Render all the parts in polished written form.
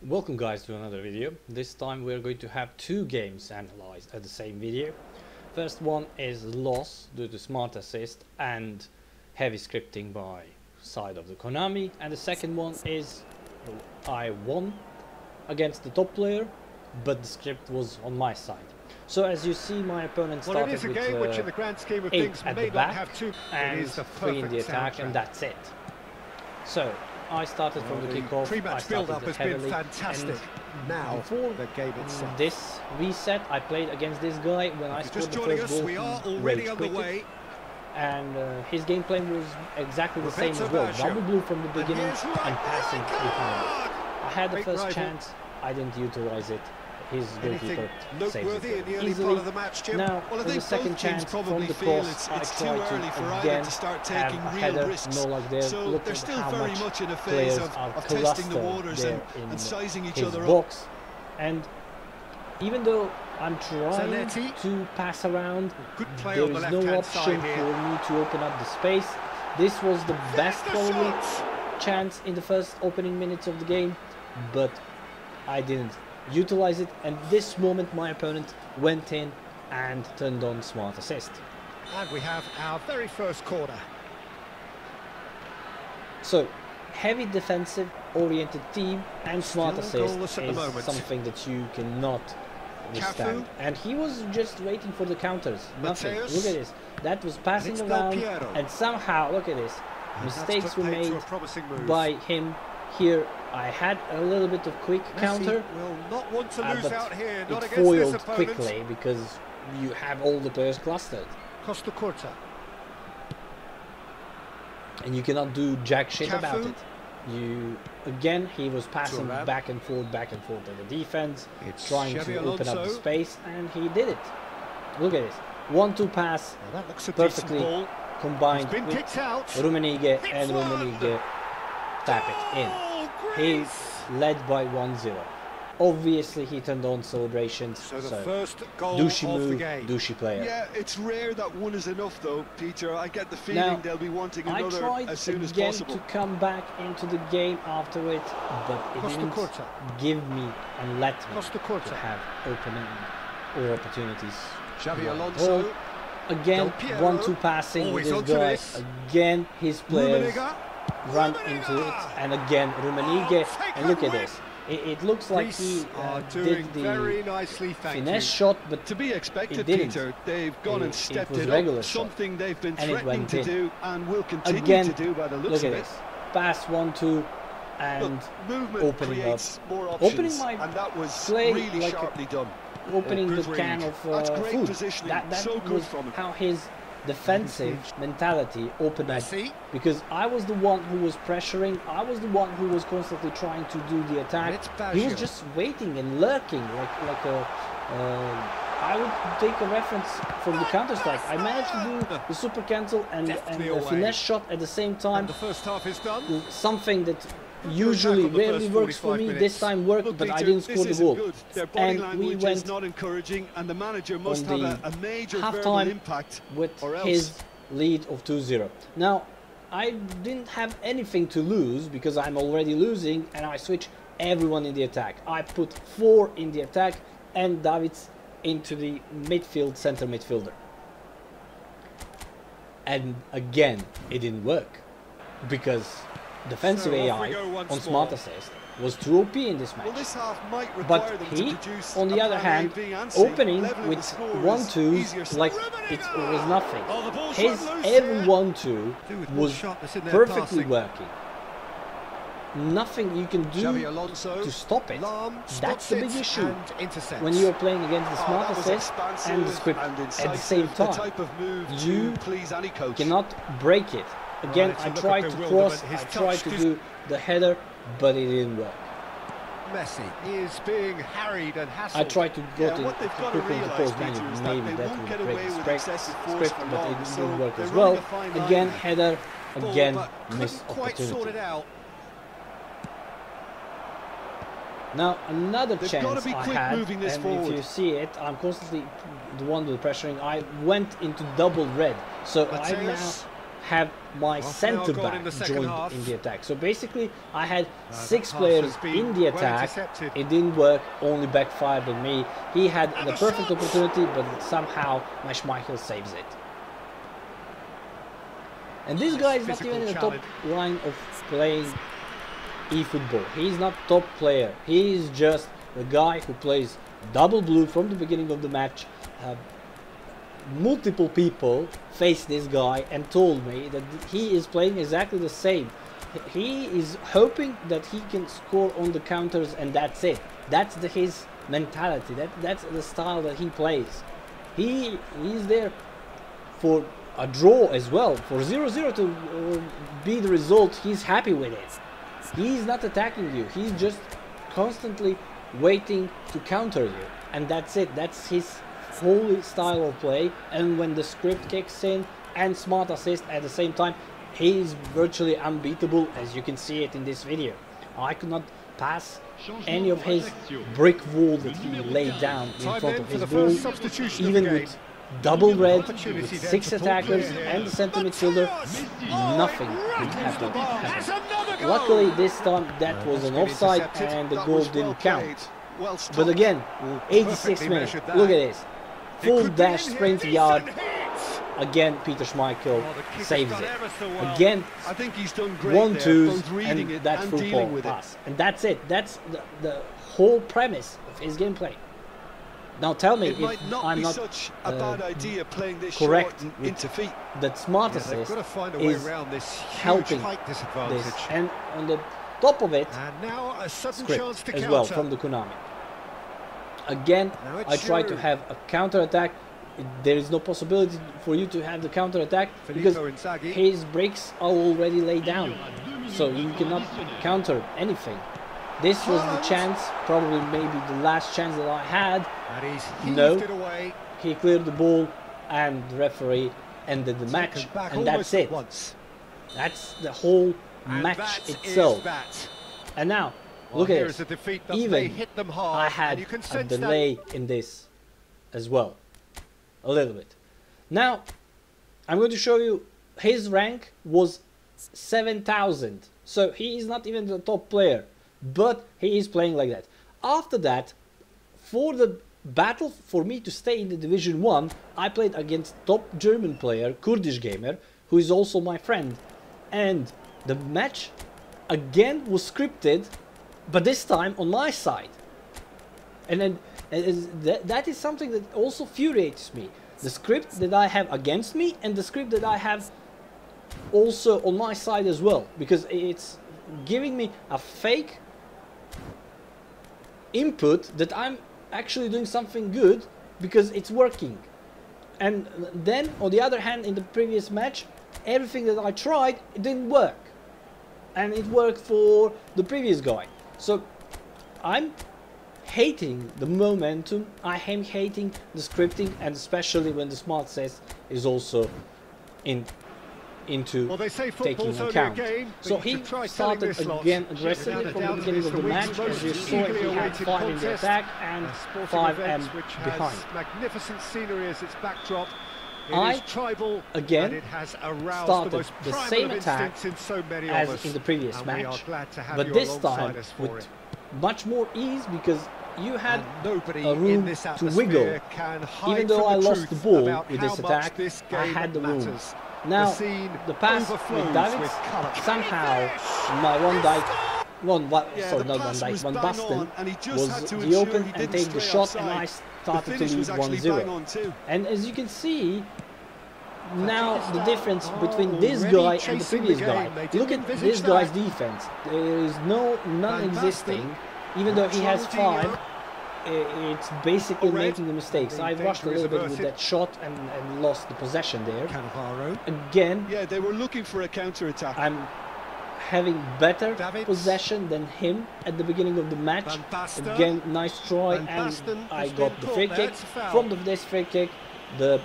Welcome guys to another video. This time we're going to have two games analyzed at the same video. First one is loss due to smart assist and heavy scripting by side of the Konami, and the second one is I won against the top player, but the script was on my side. So as you see, my opponent started with 8 at the back and 3 in the attack, and that's it. So I started from the kickoff. I started heavily, and now before this reset, I played against this guy. When I scored the first goal, he rage quitted, and his gameplay was exactly the same as well. Double blue from the beginning and passing behind. I had the first chance, I didn't utilize it. His goalkeeper saves it easily. Now, for the second chance from the cross, I try to again have a header, no luck there. Look at how much players are clustered there in his box. And even though I'm trying to pass around, there is no option for me to open up the space. This was the best probably chance in the first opening minutes of the game, but I didn't utilize it, and this moment my opponent went in and turned on smart assist. And we have our very first corner. So heavy defensive oriented team and smart assist is something that you cannot withstand. And he was just waiting for the counters, nothing. Look at this, that was passing around, and somehow, look at this, mistakes were made by him here. I had a little bit of quick counter, but it foiled quickly because you have all the players clustered. And you cannot do jack shit about it. Again, he was passing back and forth at the defense, trying to open up the space, and he did it. Look at this. 1-2 pass, perfectly combined with Rummenigge, and Rummenigge tap it in. He led by 1-0. Obviously he turned on celebrations, so first goal douchey of move, the game. douchey player. Yeah, it's rare that one is enough though, Peter. I get the feeling they'll be wanting another as soon as possible. I tried again to come back into the game after it, but it didn't give me and let me to have opening or opportunities. Xavi Alonso. Again, 1-2 passing with this guy. Again, his players run into it, and again Rummenigge, and look at this. It looks like he did the finesse shot, but to be expected, it didn't. Peter. They've gone and stepped it up, something they've been threatening to do and will continue to do by the looks of it. Pass 1-2 and opening up, opening my and that was play really like sharply done. Opening the can of food. That was how his defensive mentality opened up, because I was the one who was pressuring, I was the one who was constantly trying to do the attack. He was just waiting and lurking like a I would take a reference from the Counter-Strike. I managed to do the super cancel and a finesse shot at the same time. The first half is done. Something that usually rarely works for me. This time worked, but I didn't score the goal. And we went not encouraging, and the manager must have a major halftime impact with his lead of 2-0. Now, I didn't have anything to lose because I'm already losing, and I switch everyone in the attack. I put 4 in the attack and Davids into the midfield, center midfielder. And again, it didn't work because defensive AI on smart assist was too OP in this match. But he, on the other hand, opening with 1-2 like it was nothing. His every 1-2 was perfectly working. Nothing you can do to stop it. That's the big issue when you are playing against the smart assist and the script at the same time. You cannot break it. Again, I tried to cross, I tried to do the header, but it didn't work. Messi is being harried and hassled. I tried to go to quickly into post menu, maybe that would break the script, but it didn't work as well. Again, header, again, missed opportunity. Now another chance I had, and if you see it, I'm constantly the one with pressuring. I went into double red, so I'm now have my center back joined in the attack. So basically I had 6 players in the attack. It didn't work, only backfired on me. He had the perfect opportunity, but somehow my Schmeichel saves it. And this guy is not even in the top line of playing eFootball. He's not top player. He is just the guy who plays double blue from the beginning of the match. Multiple people faced this guy and told me that he is playing exactly the same. He is hoping that he can score on the counters, and that's it. That's his mentality. That's the style that he plays. He's there for a draw as well. For 0-0 to be the result, he's happy with it. He's not attacking you. He's just constantly waiting to counter you, and that's it. That's his whole style of play. And when the script kicks in and smart assist at the same time, he is virtually unbeatable, as you can see it in this video. I could not pass any of his brick wall that he laid down in front of his goal, even with double red, with 6 attackers and the center midfielder. Nothing could happen. Luckily this time that was an offside and the goal didn't count. But again, 86 minutes, look at this. Full dash sprint yard. Again, Peter Schmeichel saves it. Again, 1-2s and that full ball pass. And that's it. That's the whole premise of his gameplay. Now tell me if I'm not correct with that smart assist is helping this. And on the top of it, script as well from the Konami. Again, I try to have a counter attack. There is no possibility for you to have the counter attack because his breaks are already laid down, so you cannot counter anything. This was the chance, probably maybe the last chance that I had. No, he cleared the ball and the referee ended the match, and that's it. That's the whole match itself. And now look at this. Even I had a delay in this as well. A little bit. Now, I'm going to show you his rank was 7,000. So he is not even the top player, but he is playing like that. After that, for the battle for me to stay in the Division 1, I played against top German player, Kurdish gamer, who is also my friend. And the match again was scripted, but this time on my side. And then that is something that also infuriates me. The script that I have against me and the script that I have also on my side as well. Because it's giving me a fake input that I'm actually doing something good because it's working. And then on the other hand, in the previous match, everything that I tried, it didn't work. And it worked for the previous guy. So I'm hating the momentum, I am hating the scripting, and especially when the smart assist is also into taking account. So he started again aggressively from the beginning of the match. As you saw, he had 5 in the attack and 5 behind. Magnificent scenery as its backdrop. I again started the same attack as in the previous match, but this time with much more ease because you had a room to wiggle. Even though I lost the ball with this attack, I had the room. Now, the pass with Davids, somehow my Van Basten was the open and take the shot, and I started to lose 1-0. And as you can see, now the difference between this guy and the previous guy. Look at this guy's defense. There is non-existing. Even though he has 5, it's basically making the mistakes. I rushed a little bit with that shot and lost the possession there. Again, yeah, they were looking for a counter-attack. I'm having better possession than him at the beginning of the match. Again, nice try, and I got the free kick. From this free kick, the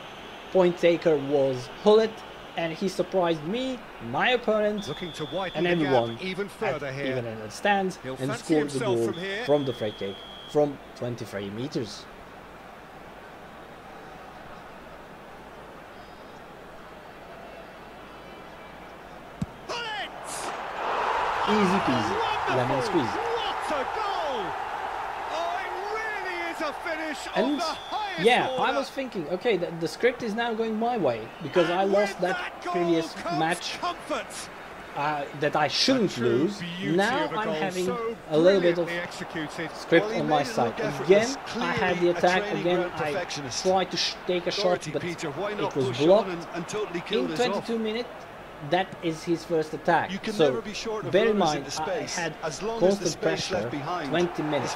point taker was Hullet, and he surprised me, my opponent, and everyone even in the stands, and scored the goal from the free kick from 23 meters. Easy peasy, lemon squeeze. What a goal! Oh, it really is a finish And of the highest yeah, order. I was thinking, okay, the script is now going my way because I lost that previous match that I shouldn't lose. Now I'm having a little bit of script on my side. Again, I had the attack. Again, I tried to take a shot, but it was blocked. In 22 minutes, that is his first attack. So bear in mind, I had constant pressure, 20 minutes.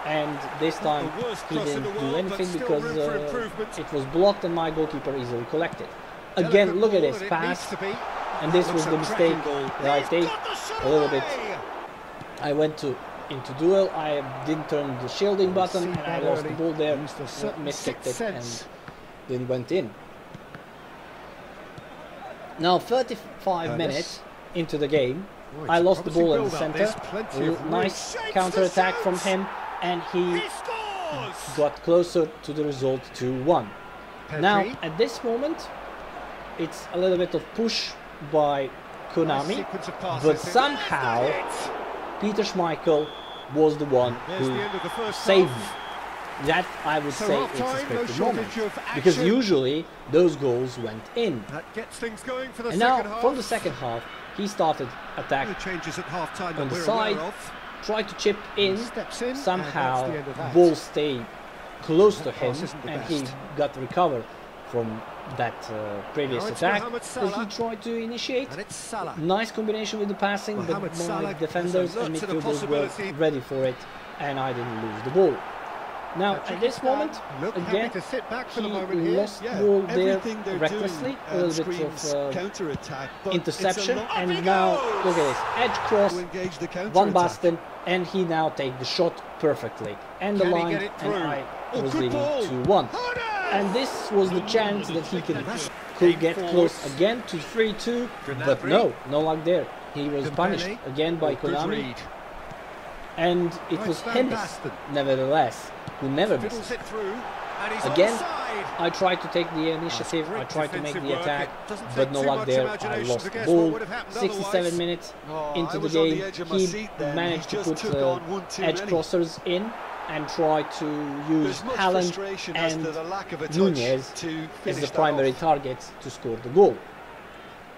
And this time he didn't do anything because it was blocked and my goalkeeper easily collected. Again, look at this pass. And this was the mistake that I take a little bit. I went into duel, I didn't turn the shielding button and I lost the ball there, miskicked it and then went in. Now 35 minutes into the game, I lost the ball in the center, nice counter attack from him and he got closer to the result 2-1. Now at this moment, it's a little bit of push by Konami, but somehow Peter Schmeichel was the one who saved me. That I would say it's a scripted moment, because usually those goals went in. And now from the second half he started attack on the side, tried to chip in, somehow ball stayed close to him and he got recovered from that previous attack that he tried to initiate. Nice combination with the passing, but my defenders and midfielders were ready for it and I didn't lose the ball. Now at this moment, again, he lost the ball there recklessly, a little bit of interception, and now look at this, edge cross, Van Basten, and he now takes the shot perfectly, and the line, and I was leading 2-1. And this was the chance that he could get close again to 3-2, but no luck there. He was punished again by Konami, and it was him, nevertheless, who never missed. Again, I tried to take the initiative, I tried to make the attack, but no luck there, I lost the ball. 67 minutes into the game, he managed to put edge crossers in and try to use Haaland and Nunez as the primary targets to score the goal.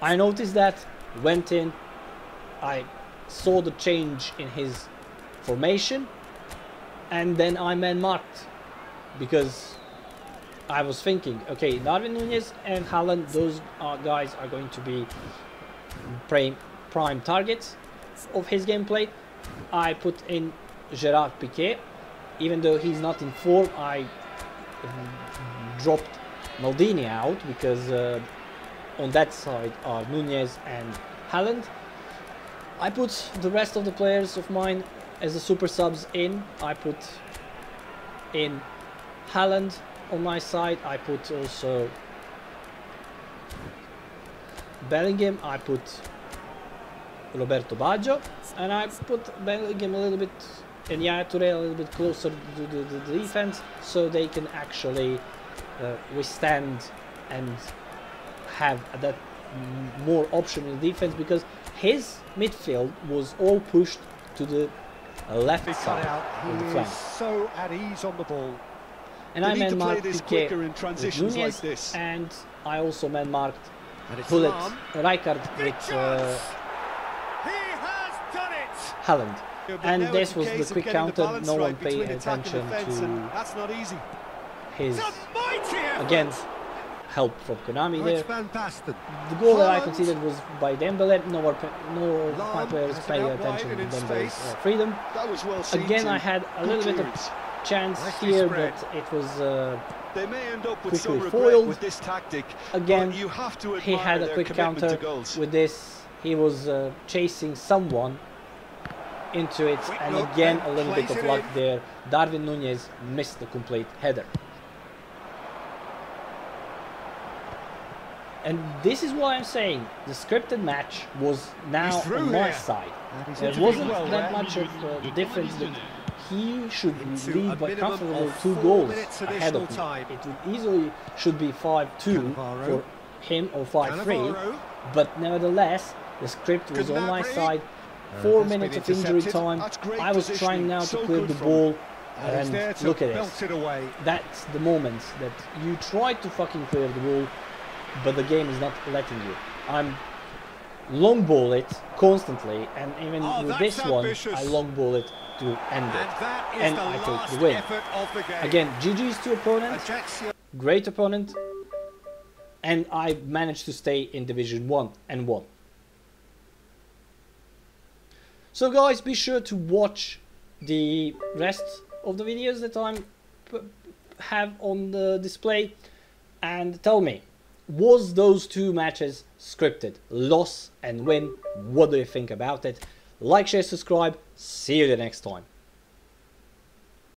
I noticed that, went in, I saw the change in his formation, and then I man-marked, because I was thinking, okay, Darwin Nunez and Haaland, those guys are going to be prime targets of his gameplay. I put in Gerard Piqué. Even though he's not in form, I dropped Maldini out because on that side are Nunez and Haaland. I put the rest of the players of mine as the super subs in. I put in Haaland on my side. I put also Bellingham. I put Roberto Baggio, and I put Bellingham a little bit and Yaya Touré a little bit closer to the defense, so they can actually withstand and have that more option in defense, because his midfield was all pushed to the left side of the flank. So at ease on the ball. And I man-marked Piqué with Nunez, and I also man-marked Rijkaard with Haaland. And this was the quick counter. No one paid attention to his, again, help from Konami there. The goal that I conceded was by Dembele. No of my players paid attention to Dembele's freedom. Again, I had a little bit of chance here, but it was quickly foiled. Again, he had a quick counter with this. He was chasing someone into it, and again a little bit of luck there. Darwin Nunez missed the complete header. And this is why I'm saying the scripted match was now on my side. There wasn't that much of a difference. That he should lead by comfortable 2 goals ahead of me. It would easily should be 5-2 for him or 5-3, but nevertheless the script was on my side. 4 minutes of injury time. I was trying now to clear the ball, and look at this. That's the moment that you try to fucking clear the ball, but the game is not letting you. I'm long ball it constantly, and even with this one, I long ball it to end it, and I take the win. Again, GG's to opponent, great opponent, and I managed to stay in Division 1 and won. So guys, be sure to watch the rest of the videos that I have on the display and tell me, was those 2 matches scripted? Loss and win? What do you think about it? Like, share, subscribe. See you the next time.